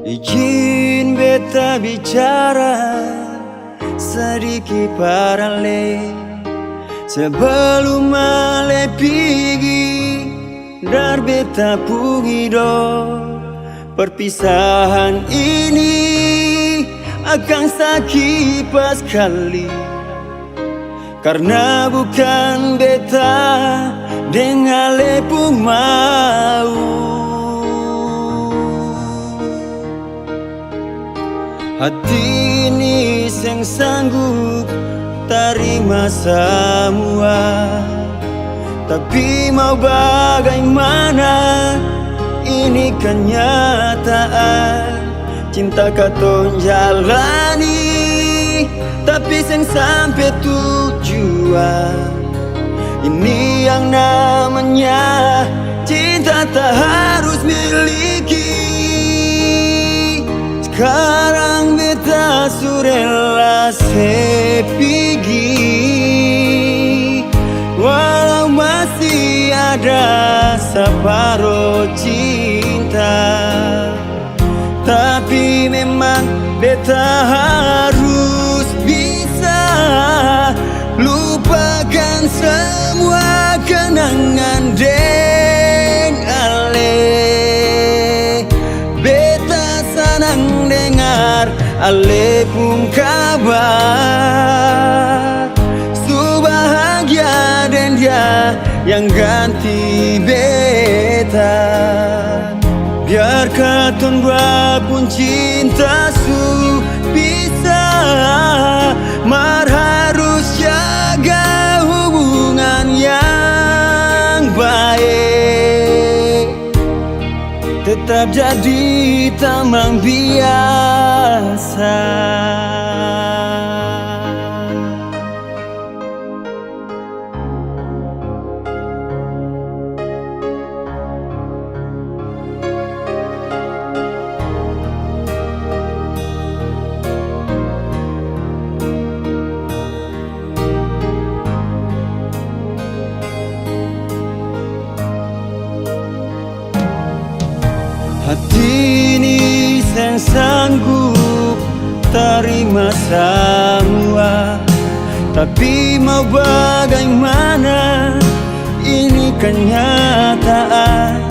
Izin beta bicara sedikit paralel sebelum male pigi dar beta pugido. Perpisahan ini akan sakit pas kali, karena bukan beta dengan lepung mau. Hati ini yang sanggup terima semua, tapi mau bagaimana, ini kenyataan. Cinta katon jalani, tapi seng sampai tujuan. Ini yang namanya cinta tak harus miliki. Sekarang beta surela sepigi, walau masih ada separuh cinta. Tapi memang beta harus bisa lupakan semua kenangan deng ale. Beta senang dengar ale pun kabar, su bahagia dan dia yang ganti beta. Biar katon pun cinta su bisa, mar harus jaga hubungan yang baik. Tetap jadi teman biasa. Hati ini yang sanggup terima semua, tapi mau bagaimana, ini kenyataan.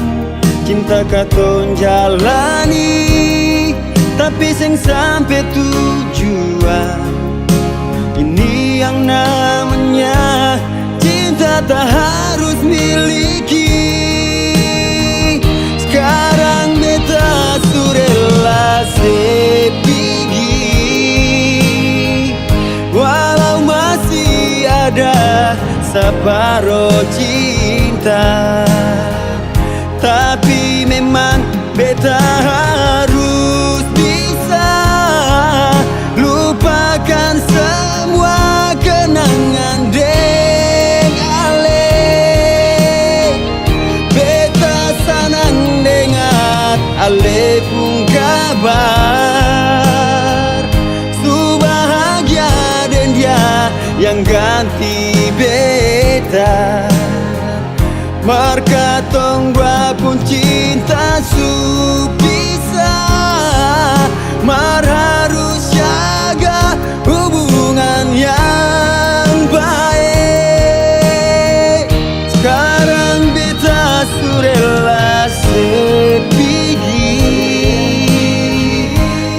Cinta katon jalani, tapi seng sampai tujuan. Ini yang namanya cinta tak harus miliki. Sekarang beta surela sepigi, walau masih ada separuh cinta. Tapi memang beta harus bisa lupakan semua kenangan deng ale. Beta senang dengar ale pun kabar, su bahagia dan dia yang ganti beta. Marka tonggua pun cinta su bisa, mar harus jaga hubungan yang baik. Sekarang beta surela sepigi,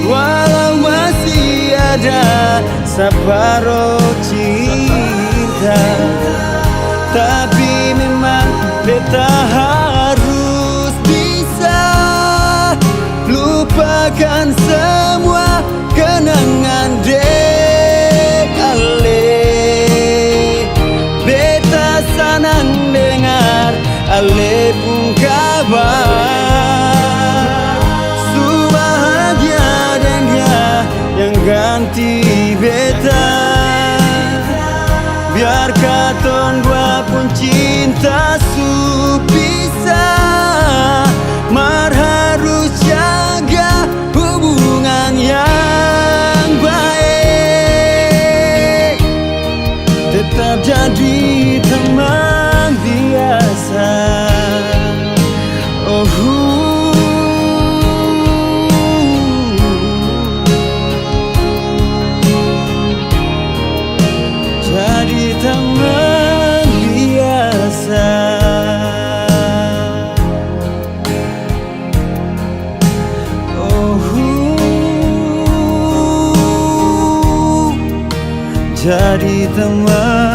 walau masih ada separuh cinta. Tapi memang beta harus bisa lupakan semua kenangan dek ale. Beta senang dengar ale pun kabar, su bahagia dan dia yang ganti beta. Biar katon pun cinta su bisa, mar harus jaga hubungan yang baik. Tetap jadi teman biasa. jadi teman.